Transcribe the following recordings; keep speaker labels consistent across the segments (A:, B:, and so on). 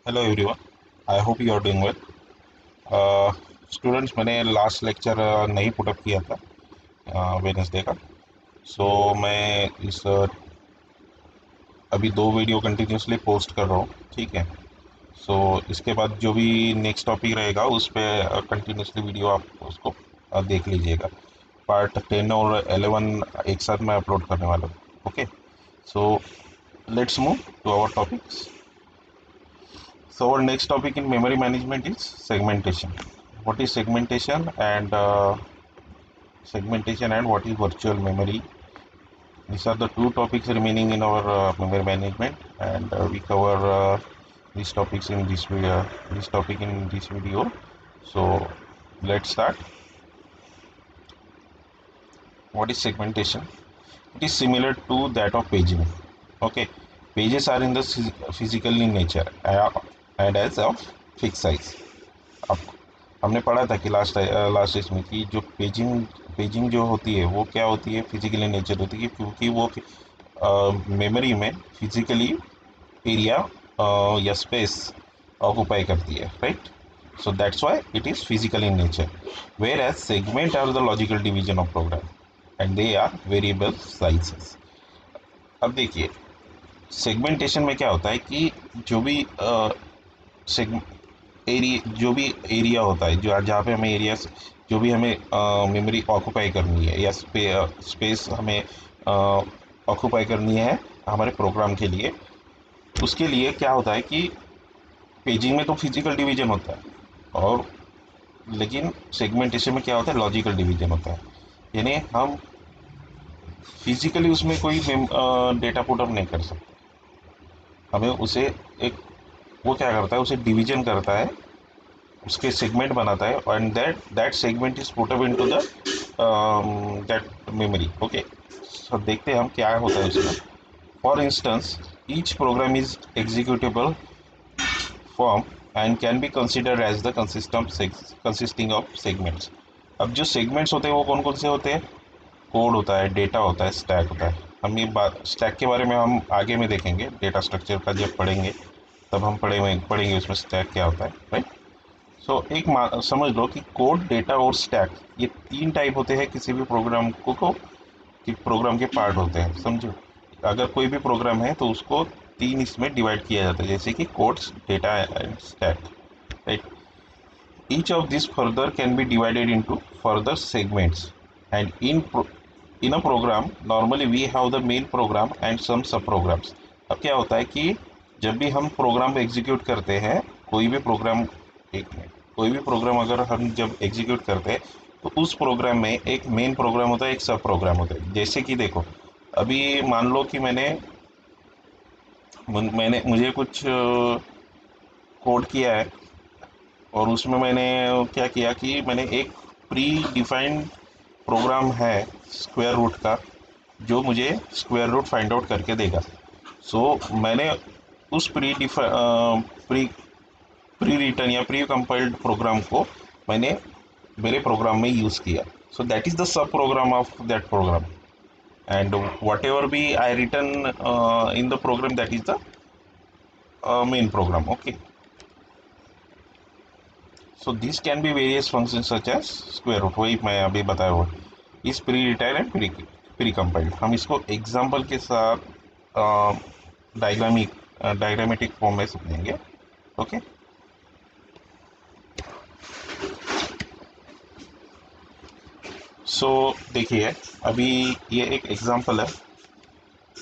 A: Hello everyone. I hope you are doing well. Students, मैंने last lecture नहीं put up किया था वेडनेसडे का। सो मैं अभी दो वीडियो कंटिन्यूसली पोस्ट कर रहा हूँ। ठीक है। सो इसके बाद जो भी नेक्स्ट टॉपिक रहेगा उस पर कंटिन्यूसली वीडियो आप उसको देख लीजिएगा। पार्ट 10 और 11 एक साथ मैं अपलोड करने वाला हूँ। Okay. So let's move to our topics. So our next topic in memory management is segmentation. What is segmentation and what is virtual memory? These are the two topics remaining in our memory management, and we cover these topics in this video. This topic in this video. So let's start. What is segmentation? It is similar to that of paging. Okay, pages are in the physical in nature and as of fixed size. अब हमने पढ़ा था कि last इसमें कि जो paging जो होती है वो क्या होती है, फिजिकली नेचर होती है, क्योंकि वो मेमोरी में फिजिकली एरिया या स्पेस ऑक्यूपाई करती है, right. So that's why it is physical in nature, whereas segment are the logical division of program and they are variable sizes. अब देखिए, सेगमेंटेशन में क्या होता है कि जो भी एरिया जो भी एरिया होता है, जो जहाँ पे हमें एरिया, जो भी हमें मेमोरी ऑक्यूपाई करनी है या स्पेस हमें ऑक्यूपाई करनी है हमारे प्रोग्राम के लिए, उसके लिए क्या होता है कि पेजिंग में तो फिजिकल डिवीजन होता है, और लेकिन सेगमेंटेशन में क्या होता है, लॉजिकल डिवीजन होता है. यानी हम फिजिकली उसमें कोई डेटा पुटअप नहीं कर सकते. हमें उसे एक, वो क्या करता है, उसे डिवीजन करता है, उसके सेगमेंट बनाता है, and that segment is put up into the that memory. Okay. So देखते हैं हम क्या होता है उसमें. For instance, each program is executable form and can be considered as the consisting of segments. अब जो सेगमेंट्स होते हैं वो कौन कौन से होते हैं? कोड होता है, डेटा होता है, स्टैक होता है. हम ये बात स्टैक के बारे में हम आगे में देखेंगे, डेटा स्ट्रक्चर का जब पढ़ेंगे तब हम पढ़ेंगे उसमें स्टैक क्या होता है, राइट. सो समझ लो कि कोड, डेटा और स्टैक, ये तीन टाइप होते हैं किसी भी प्रोग्राम को कि प्रोग्राम के पार्ट होते हैं, समझो. अगर कोई भी प्रोग्राम है तो उसको तीन इसमें डिवाइड किया जाता है, जैसे कि codes, data and stack, right. Each of this further can be divided into further segments, and in a program normally we have the main program and some sub programs. अब क्या होता है कि जब भी हम प्रोग्राम एग्जीक्यूट करते हैं, कोई भी प्रोग्राम, एक मिनट, कोई भी प्रोग्राम अगर हम जब एग्जीक्यूट करते हैं तो उस प्रोग्राम में एक मेन प्रोग्राम होता है, एक सब प्रोग्राम होता है. जैसे कि देखो, अभी मान लो कि मुझे कुछ कोड किया है, और उसमें मैंने क्या किया कि मैंने एक प्री डिफाइंड प्रोग्राम है स्क्वायर रूट का, जो मुझे स्क्वायर रूट फाइंड आउट करके देगा. मैंने उस प्री प्री रिटर्न या प्री कंपाइल्ड प्रोग्राम को मैंने मेरे प्रोग्राम में यूज़ किया. So that is the sub program of that program, and whatever be I written in the program, that is the main program. Okay. So this can be various function such as square root, वही मैं अभी बताया हुआ इस pre written and pre compiled. हम इसको example के साथ डायग्रामेटिक फॉर्म में समझेंगे. ओके. सो देखिए, अभी ये एक एग्जाम्पल है,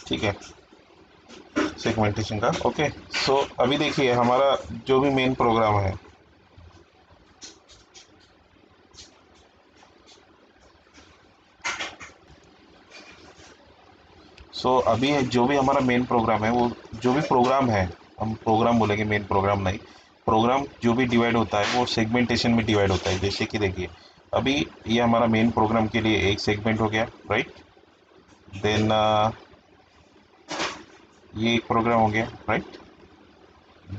A: ठीक है, सेगमेंटेशन का. ओके. सो अभी देखिए हमारा जो भी मेन प्रोग्राम है, अभी जो भी हमारा मेन प्रोग्राम है, वो जो भी प्रोग्राम है, हम प्रोग्राम बोलेंगे, मेन प्रोग्राम नहीं. प्रोग्राम जो भी डिवाइड होता है वो सेगमेंटेशन में डिवाइड होता है. जैसे कि देखिए, अभी ये हमारा मेन प्रोग्राम के लिए एक सेगमेंट हो गया, राइट. देन ये एक प्रोग्राम हो गया, राइट.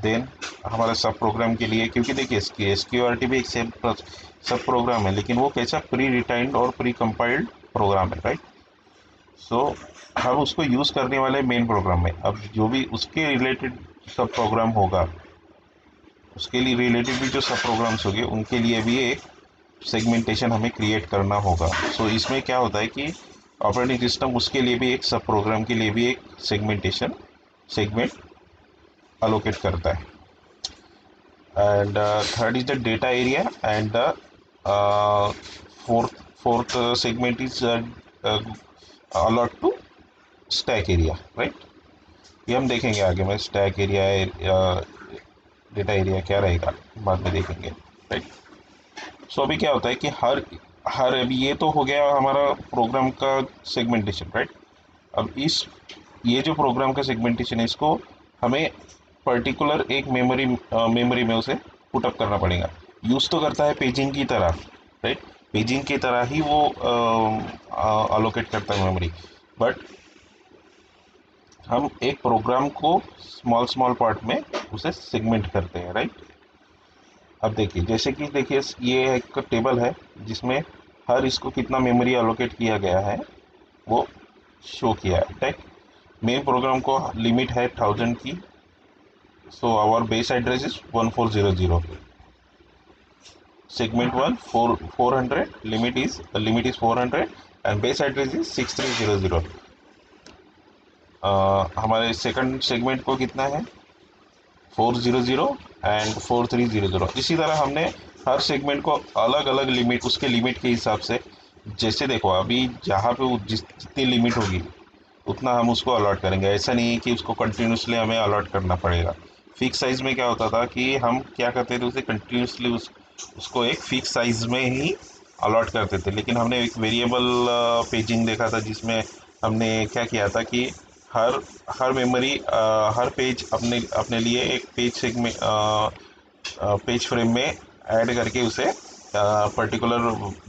A: देन हमारा सब प्रोग्राम के लिए, क्योंकि देखिए एसक्यूआरटी भी एक सब प्रोग्राम है, लेकिन वो कैसा, प्री रिटाइंड और प्री कंपाइल्ड प्रोग्राम है, राइट. सो हम उसको यूज़ करने वाले मेन प्रोग्राम में, अब जो भी उसके रिलेटेड सब प्रोग्राम होगा, उसके लिए रिलेटेड भी जो सब प्रोग्राम्स होंगे उनके लिए भी एक सेगमेंटेशन हमें क्रिएट करना होगा। सो इसमें क्या होता है कि ऑपरेटिंग सिस्टम उसके लिए भी एक सब प्रोग्राम के लिए भी एक सेगमेंट अलोकेट करता है। And third is the data area and the fourth segment is allot to stack area, right. ये हम देखेंगे आगे में, स्टैक एरिया डेटा एरिया क्या रहेगा बाद में देखेंगे, राइट। सो अभी क्या होता है कि हर हर अभी ये तो हो गया हमारा प्रोग्राम का सेगमेंटेशन, राइट। अब इस ये जो प्रोग्राम का सेगमेंटेशन है इसको हमें पर्टिकुलर एक मेमोरी में उसे पुटअप करना पड़ेगा। यूज़ तो करता है पेजिंग की तरह, राइट। पेजिंग की तरह ही वो अलोकेट करता है मेमोरी, बट हम एक प्रोग्राम को स्मॉल स्मॉल पार्ट में उसे सेगमेंट करते हैं, राइट। अब देखिए, जैसे कि देखिए ये एक टेबल है जिसमें हर इसको कितना मेमोरी अलोकेट किया गया है वो शो किया है, राइट। मेन प्रोग्राम को लिमिट है 1000 की, so our base address is 1400, segment one 400, limit is 400 and base address is 6300। हमारे सेकंड सेगमेंट को कितना है 400 एंड 4300। इसी तरह हमने हर सेगमेंट को अलग अलग लिमिट, उसके लिमिट के हिसाब से, जैसे देखो अभी जहाँ पे जितनी लिमिट होगी उतना हम उसको अलॉट करेंगे। ऐसा नहीं है कि उसको कंटिन्यूसली हमें अलॉट करना पड़ेगा। फिक्स साइज में क्या होता था कि हम क्या करते थे, उसे कंटिन्यूसली उसको एक फिक्स साइज में ही अलॉट करते थे, लेकिन हमने एक वेरिएबल पेजिंग देखा था जिसमें हमने क्या किया था कि हर हर मेमोरी हर पेज अपने अपने लिए एक पेज फ्रेम में ऐड करके उसे पर्टिकुलर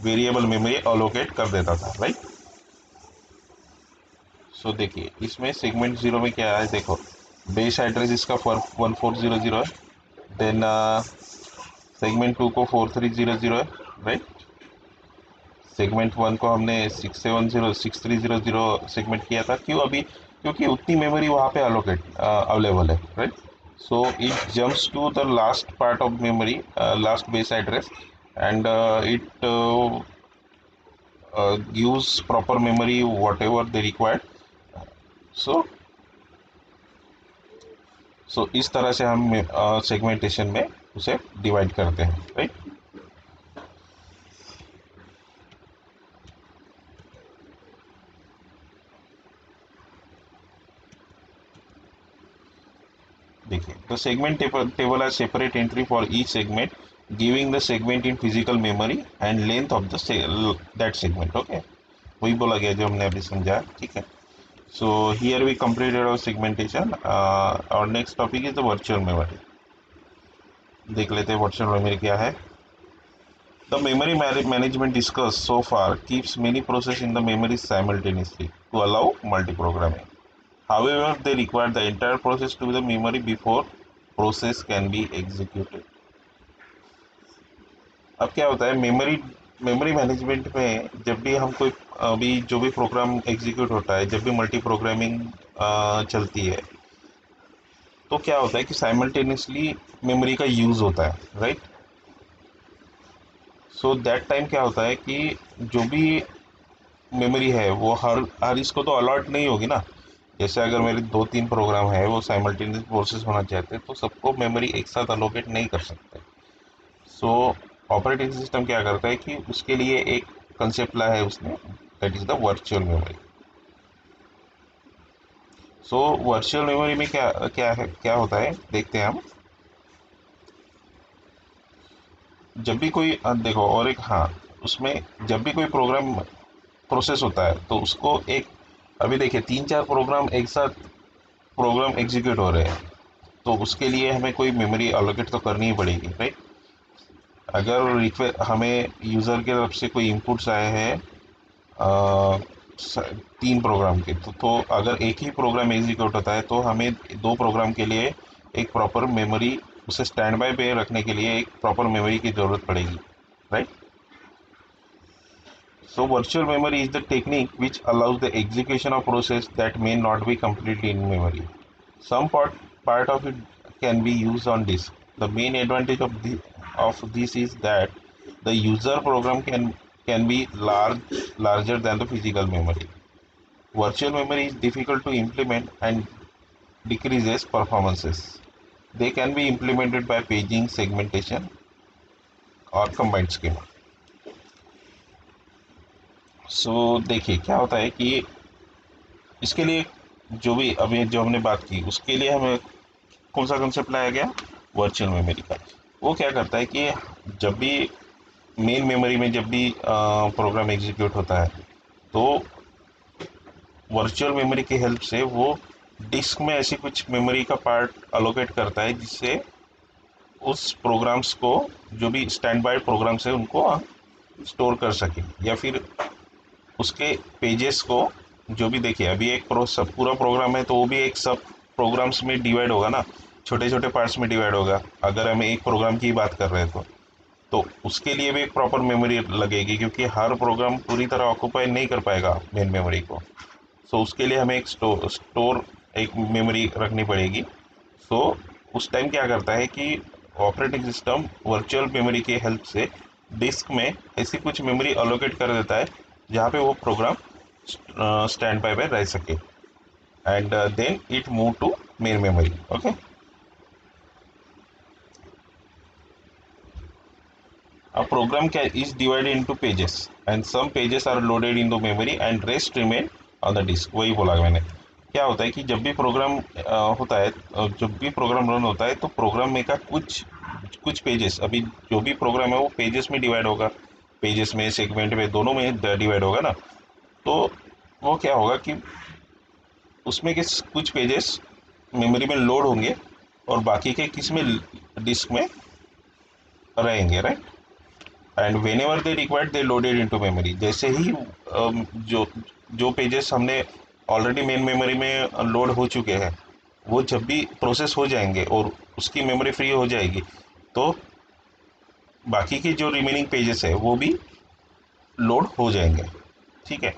A: वेरिएबल मेमोरी अलोकेट कर देता था, राइट। सो देखिए इसमें सेगमेंट जीरो में क्या है, देखो बेस एड्रेस इसका 1400 है, देन सेगमेंट टू को 4300 है, राइट। सेगमेंट वन को हमने 6300 सेगमेंट किया था। क्यों? अभी क्योंकि उतनी मेमोरी वहाँ पे अवेलेबल है, right. So it jumps to the last part of memory, last base address, and it gives proper memory whatever they required। सो इस तरह से हम सेगमेंटेशन में उसे डिवाइड करते हैं, राइट। देखिए the segment table are separate entry for each segment, giving the segment in physical memory and length of that segment. Okay, वही बोला गया जो हमने अभी समझा, ठीक है। So here we completed our segmentation. और next topic is the virtual memory. देख लेते हैं वर्चुअल मेमोरी क्या है। The memory management discussed so far keeps many processes in the memory simultaneously to allow multiprogramming. However, they require the entire process to be the memory before process can be executed. अब क्या होता है memory management में, जब भी हम कोई अभी जो भी प्रोग्राम एग्जीक्यूट होता है, जब भी मल्टी प्रोग्रामिंग चलती है, तो क्या होता है कि साइमल्टेनियसली मेमोरी का यूज़ होता है, राइट। सो दैट टाइम क्या होता है कि जो भी मेमोरी है वो हर हर इसको तो अलॉट नहीं होगी ना। जैसे अगर मेरे 2-3 प्रोग्राम है वो साइमल्टेनियस प्रोसेस होना चाहते हैं तो सबको मेमोरी एक साथ अलोकेट नहीं कर सकते। सो ऑपरेटिंग सिस्टम क्या करता है कि उसके लिए एक कंसेप्ट लाया है उसने, that is the virtual memory. So virtual memory में क्या क्या है, क्या होता है देखते हैं हम। जब भी कोई देखो, और एक हाँ, उसमें जब भी कोई प्रोग्राम प्रोसेस होता है तो उसको एक, अभी देखिए 3-4 प्रोग्राम एक साथ प्रोग्राम एग्जीक्यूट हो रहे हैं तो उसके लिए हमें कोई मेमोरी अलोकेट तो करनी ही पड़ेगी, राइट। अगर रिक्वेस्ट हमें यूज़र की तरफ से कोई इनपुट्स आए हैं 3 प्रोग्राम के, तो अगर एक ही प्रोग्राम एग्जीक्यूट होता है तो हमें 2 प्रोग्राम के लिए एक प्रॉपर मेमोरी, उसे स्टैंड बाय पे रखने के लिए एक प्रॉपर मेमोरी की ज़रूरत पड़ेगी, right. So virtual memory is the technique which allows the execution of process that may not be completely in memory. Some part of it can be used on disk. The main advantage of this is that the user program can be larger than the physical memory. Virtual memory is difficult to implement and decreases performances. They can be implemented by paging, segmentation, और combined schema. सो देखिए क्या होता है कि इसके लिए जो भी अभी जो हमने बात की उसके लिए हमें कौन सा कंसेप्ट लाया गया, वर्चुअल मेमोरी का. वो क्या करता है कि जब भी मेन मेमोरी में जब भी प्रोग्राम एग्जीक्यूट होता है तो वर्चुअल मेमोरी की हेल्प से वो डिस्क में ऐसी कुछ मेमोरी का पार्ट अलोकेट करता है जिससे उस प्रोग्राम्स को जो भी स्टैंड बाय प्रोग्राम्स है उनको स्टोर कर सके, या फिर उसके पेजेस को जो भी देखिए अभी एक सब पूरा प्रोग्राम है तो वो भी एक सब प्रोग्राम्स में डिवाइड होगा ना, छोटे छोटे पार्ट्स में डिवाइड होगा. अगर हम एक प्रोग्राम की बात कर रहे हैं तो उसके लिए भी एक प्रॉपर मेमोरी लगेगी क्योंकि हर प्रोग्राम पूरी तरह ऑक्यूपाई नहीं कर पाएगा मेन मेमोरी को. सो उसके लिए हमें एक स्टोर एक मेमोरी रखनी पड़ेगी. सो उस टाइम क्या करता है कि ऑपरेटिंग सिस्टम वर्चुअल मेमोरी की हेल्प से डिस्क में ऐसी कुछ मेमोरी अलोकेट कर देता है जहाँ पे वो प्रोग्राम स्टैंड बाय पे रह सके, and then it move to main memory. Okay. A program is divided into pages and some pages are loaded into memory and rest remain on the disk. वही बोला मैंने. क्या होता है कि जब भी प्रोग्राम होता है, जब भी प्रोग्राम रन होता है तो प्रोग्राम में का कुछ कुछ पेजेस, अभी जो भी प्रोग्राम है वो पेजेस में डिवाइड होगा, पेजेस में सेगमेंट में दोनों में डिवाइड होगा ना. तो वो क्या होगा कि उसमें के कुछ पेजेस मेमोरी में लोड होंगे और बाकी के किस में डिस्क में रहेंगे, right. And when ever they required they loaded into memory. जैसे ही जो जो पेजेस हमने ऑलरेडी मेन मेमोरी में लोड हो चुके हैं वो जब भी प्रोसेस हो जाएंगे और उसकी मेमोरी फ्री हो जाएगी तो बाकी के जो रिमेनिंग पेजेस है वो भी लोड हो जाएंगे. ठीक है.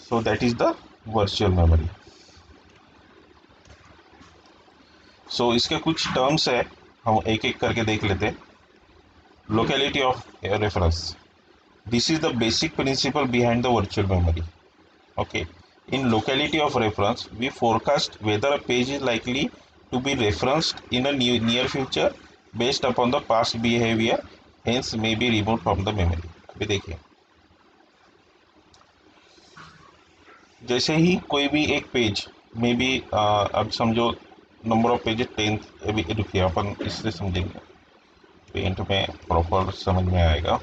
A: So that is the virtual memory. So इसके कुछ टर्म्स है, हम एक एक करके देख लेते हैं. Locality of reference. This is the basic principle behind the virtual memory. Okay. In locality of reference, we forecast whether a page is likely to be referenced in a near future based upon the past behavior, hence may be removed from the memory. अभी देखिए जैसे ही कोई भी एक page में भी अब समझो नंबर ऑफ पेजेस 10. अभी रुकिए अपन इससे समझेंगे, पेंट में प्रॉपर समझ में आएगा.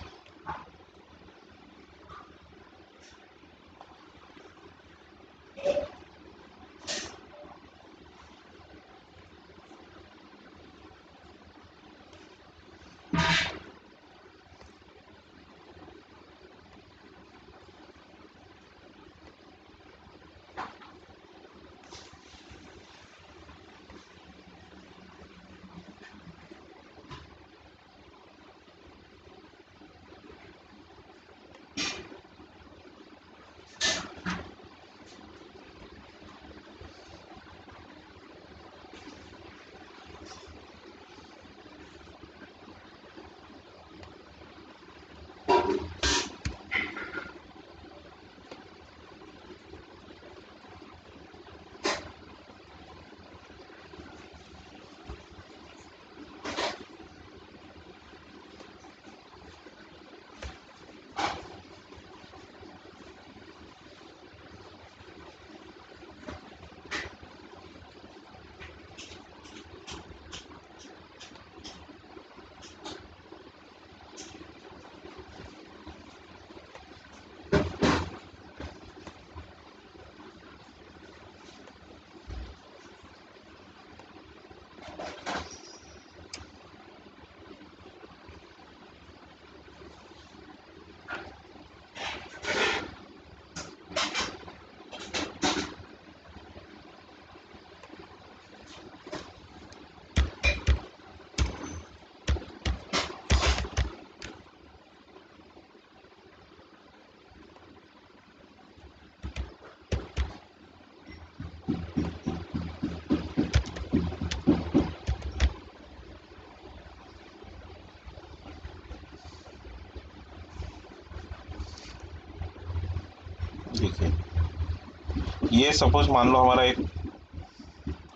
A: देखिए, ये सपोज मान लो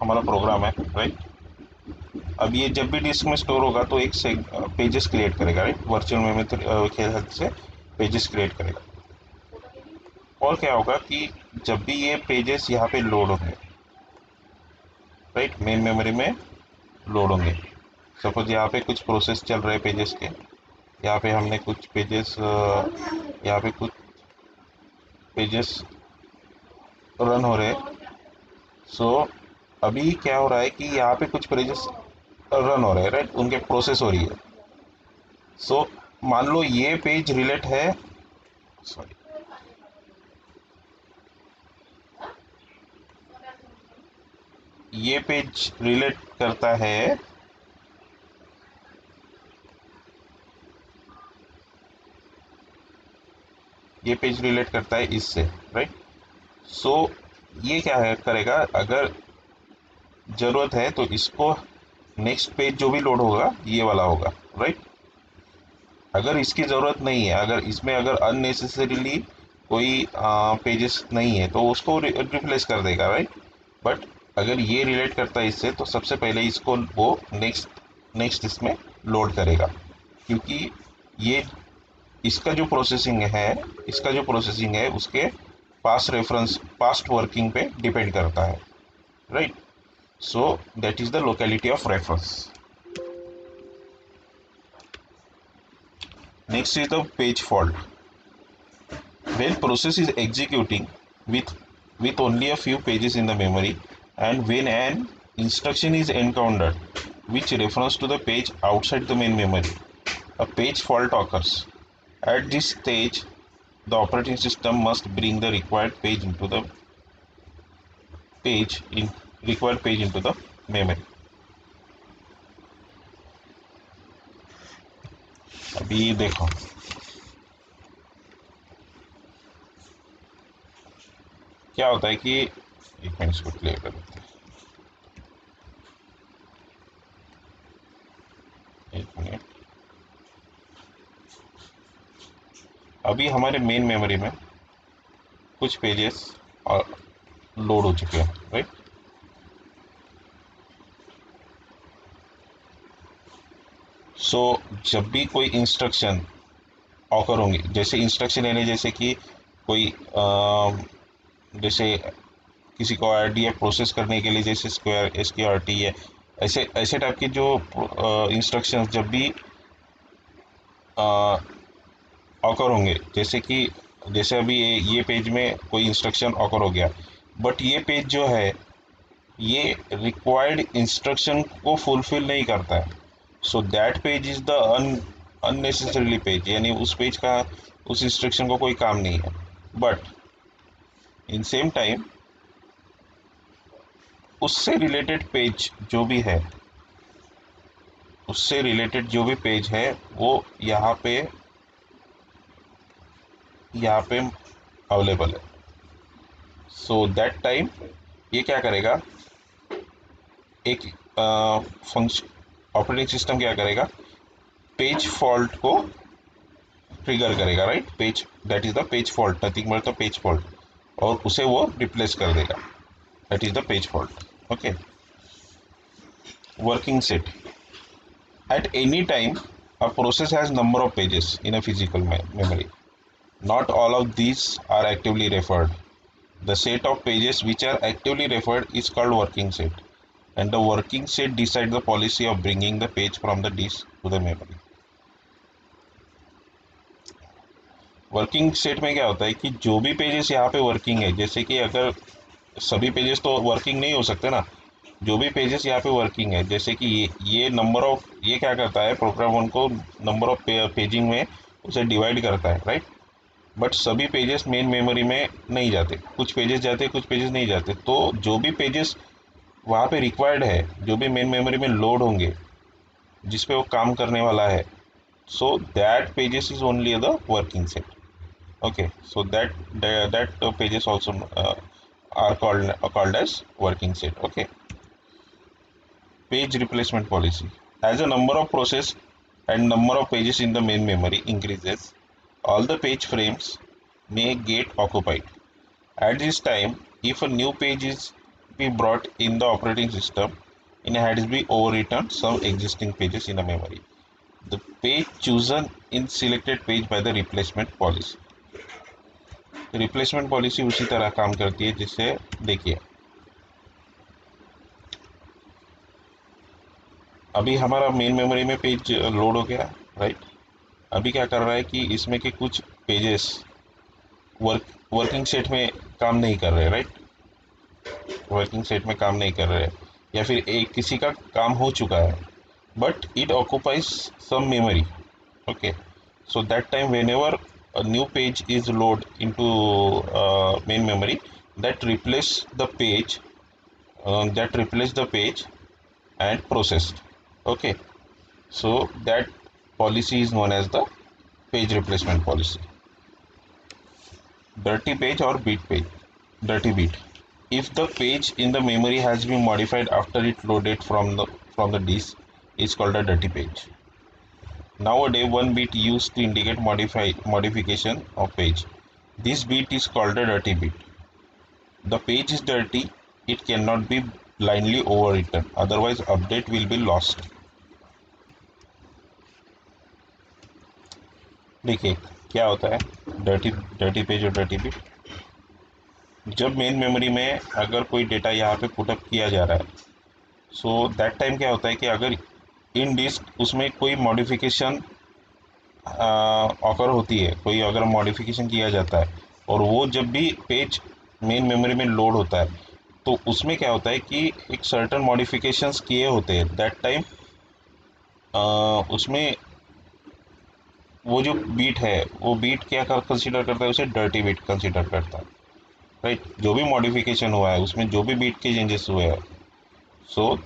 A: हमारा प्रोग्राम है, राइट। अब ये जब भी डिस्क में स्टोर होगा तो एक से पेजेस क्रिएट करेगा, राइट, वर्चुअल मेमोरी के हेल्प से पेजेस क्रिएट करेगा। और क्या होगा कि जब भी ये पेजेस यहाँ पे लोड होंगे, राइट, मेन मेमोरी में लोड होंगे, सपोज यहाँ पे कुछ प्रोसेस चल रहे हैं पेजेस के, यहाँ पे हमने कुछ पेजेस, यहाँ पे कुछ पेजेस रन हो रहे हैं। सो अभी क्या हो रहा है कि यहाँ पे कुछ पेजेस रन हो रहे हैं, राइट, उनके प्रोसेस हो रही है। सो मान लो ये पेज रिलेट है, सॉरी, ये पेज रिलेट करता है ये पेज रिलेट करता है इससे, राइट। सो ये क्या है करेगा, अगर जरूरत है तो इसको नेक्स्ट पेज जो भी लोड होगा ये वाला होगा, राइट। अगर इसकी ज़रूरत नहीं है, अगर इसमें अगर अननेसेसरीली कोई पेजेस नहीं है तो उसको रिप्लेस कर देगा, राइट। बट अगर ये रिलेट करता है इससे तो सबसे पहले इसको वो नेक्स्ट नेक्स्ट इसमें लोड करेगा, क्योंकि ये इसका जो प्रोसेसिंग है उसके पास्ट वर्किंग पे डिपेंड करता है, right. So that is the locality of reference. Next is the page fault. When process is executing with only a few pages in the memory, and when an instruction is encountered which refers to the page outside the main memory, a page fault occurs. At this stage, the operating system must bring the page in required page into the memory. अभी देखो, क्या होता है कि एक minute इसको clear कर देते हैं, एक मिनट। अभी हमारे मेन मेमोरी में कुछ पेजेस और लोड हो चुके हैं, राइट। सो जब भी कोई इंस्ट्रक्शन ऑकर होंगे, जैसे इंस्ट्रक्शन यानी जैसे कि कोई जैसे किसी को आईडीएफ प्रोसेस करने के लिए जैसे स्क्वायर एसक्यूआरटी है, ऐसे ऐसे टाइप के जो इंस्ट्रक्शंस जब भी ऑकर होंगे, जैसे कि जैसे अभी ये पेज में कोई इंस्ट्रक्शन ऑकर हो गया, बट ये पेज जो है ये रिक्वायर्ड इंस्ट्रक्शन को फुलफिल नहीं करता है, so that page is the unnecessarily page, यानी उस पेज का उस इंस्ट्रक्शन को कोई काम नहीं है। बट इन सेम टाइम उससे रिलेटेड पेज जो भी है, उससे रिलेटेड जो भी पेज है वो यहाँ पे अवेलेबल है। सो दैट टाइम ये क्या करेगा, एक फंक्शन ऑपरेटिंग सिस्टम क्या करेगा, पेज फॉल्ट को ट्रिगर करेगा, right. Page, that is the page fault, nothing but the page fault, और उसे वो रिप्लेस कर देगा, that is the page fault. Okay, working set. At any time a process has number of pages in a physical memory. Not all of these are actively referred. The set of pages which are actively referred is called working set, and the working set decides the policy of bringing the page from the disk to the memory. Working set में क्या होता है कि जो भी pages यहाँ पे working है, जैसे कि अगर सभी पेजेस तो वर्किंग नहीं हो सकते ना, जो भी पेजेस यहाँ पे वर्किंग है, जैसे कि ये नंबर ऑफ, ये क्या करता है प्रोग्राम उनको नंबर ऑफ पेजिंग में उसे डिवाइड करता है, राइट। बट सभी पेजेस मेन मेमोरी में नहीं जाते, कुछ पेजेस जाते कुछ पेजेस नहीं जाते, तो जो भी पेजेस वहाँ पे रिक्वायर्ड है, जो भी मेन मेमोरी में लोड होंगे, जिस पे वो काम करने वाला है, so that pages is only the working set. Okay, so that pages also are called as working set. Okay, page replacement policy. As the number of process and number of pages in the main memory increases, all the page frames may get occupied. At this time, if a new page is be brought in the operating system, it has to be overwritten some existing pages in the memory. The page chosen in selected page by the replacement policy. Replacement policy उसी तरह काम करती है, जिससे देखिए अभी हमारा main memory में पेज लोड हो गया, राइट। अभी क्या कर रहा है कि इसमें के कुछ पेजेस वर्किंग सेट में काम नहीं कर रहे, राइट। वर्किंग सेट में काम नहीं कर रहे, या फिर एक किसी का काम हो चुका है, but it occupies some memory. Okay, so that time whenever a new page is loaded into main memory, that replace the page and processed. Okay, so that policy is known as the page replacement policy. Dirty page or beat page. Dirty beat. If the page in the memory has been modified after it loaded from the disk, is called a dirty page. Nowadays, one bit used to indicate modification of page. This bit is called a dirty bit. The page is dirty, it cannot be blindly overwritten, otherwise update will be lost. देखिए क्या होता है dirty dirty page और dirty bit. जब main memory में अगर कोई data यहाँ पे पुटअप किया जा रहा है, सो दैट टाइम क्या होता है कि अगर इन डिस्क उसमें कोई मॉडिफिकेशन ऑकर होती है, कोई अगर मॉडिफिकेशन किया जाता है, और वो जब भी पेज मेन मेमोरी में लोड होता है, तो उसमें क्या होता है कि एक सर्टन मॉडिफिकेशंस किए होते हैं। दैट टाइम उसमें वो जो बीट है, वो बीट क्या कंसिडर करता है, उसे डर्टी बीट कंसिडर करता है, राइट। जो भी मॉडिफिकेशन हुआ है उसमें, जो भी बीट के चेंजेस हुए हैं, सो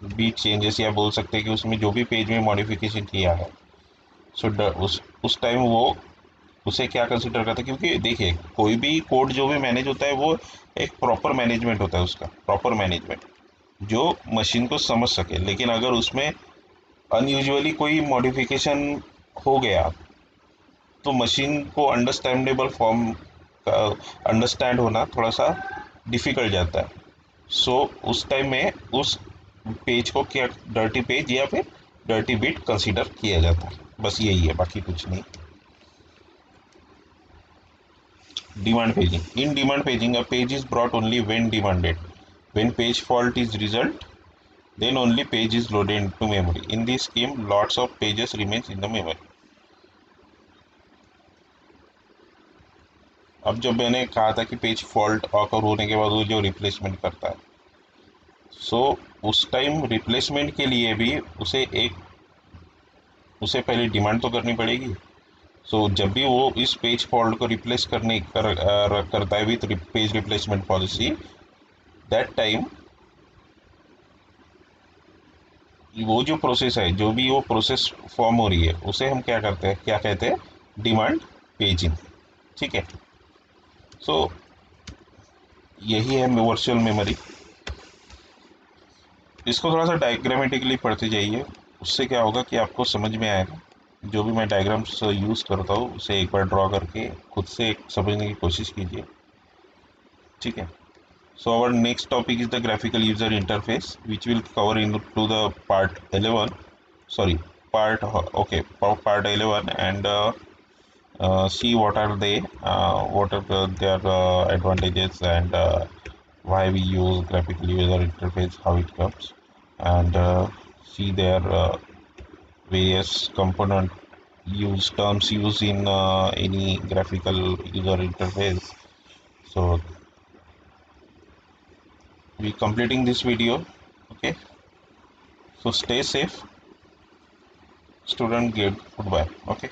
A: बीट चेंजेस, या बोल सकते हैं कि उसमें जो भी पेज में मॉडिफिकेशन किया है, सो उस टाइम वो उसे क्या कंसिडर करता है। क्योंकि देखिए कोई भी कोड जो भी मैनेज होता है, वो एक प्रॉपर मैनेजमेंट होता है, उसका प्रॉपर मैनेजमेंट जो मशीन को समझ सके। लेकिन अगर उसमें अनयूजुअली कोई मॉडिफिकेशन हो गया, तो मशीन को अंडरस्टैंडेबल फॉर्म का अंडरस्टैंड होना थोड़ा सा डिफ़िकल्ट जाता है। सो उस टाइम में उस पेज को क्या डर्टी पेज या फिर डर्टी बिट कंसीडर किया जाता है। बस यही है, बाकी कुछ नहीं। Demand paging. In demand paging, a page is brought only when demanded. When page fault is result, then only page is loaded into memory. In this scheme, lots of pages remains in the memory. अब जब मैंने कहा था कि page fault occur होने के बाद वो जो रिप्लेसमेंट करता है, सो उस टाइम रिप्लेसमेंट के लिए भी उसे पहले डिमांड तो करनी पड़ेगी। सो जब भी वो इस पेज फॉल्ट को रिप्लेस करता है with page replacement policy, that time वो जो प्रोसेस है, जो भी वो प्रोसेस फॉर्म हो रही है, उसे हम क्या कहते हैं, डिमांड पेजिंग। ठीक है। सो यही है वर्चुअल मेमोरी। इसको थोड़ा सा डायग्रामेटिकली पढ़ते जाइए, उससे क्या होगा कि आपको समझ में आएगा। जो भी मैं डायग्राम्स यूज़ करता हूँ, उसे एक बार ड्रॉ करके खुद से समझने की कोशिश कीजिए। ठीक है। So our next topic is the graphical user interface, which will cover into the part 11. Sorry, okay, part 11, and see what are they, what are their advantages, and why we use graphical user interface, how it comes, and see their various component terms used in any graphical user interface. So we completing this video. Okay, so stay safe, student. Goodbye. Okay.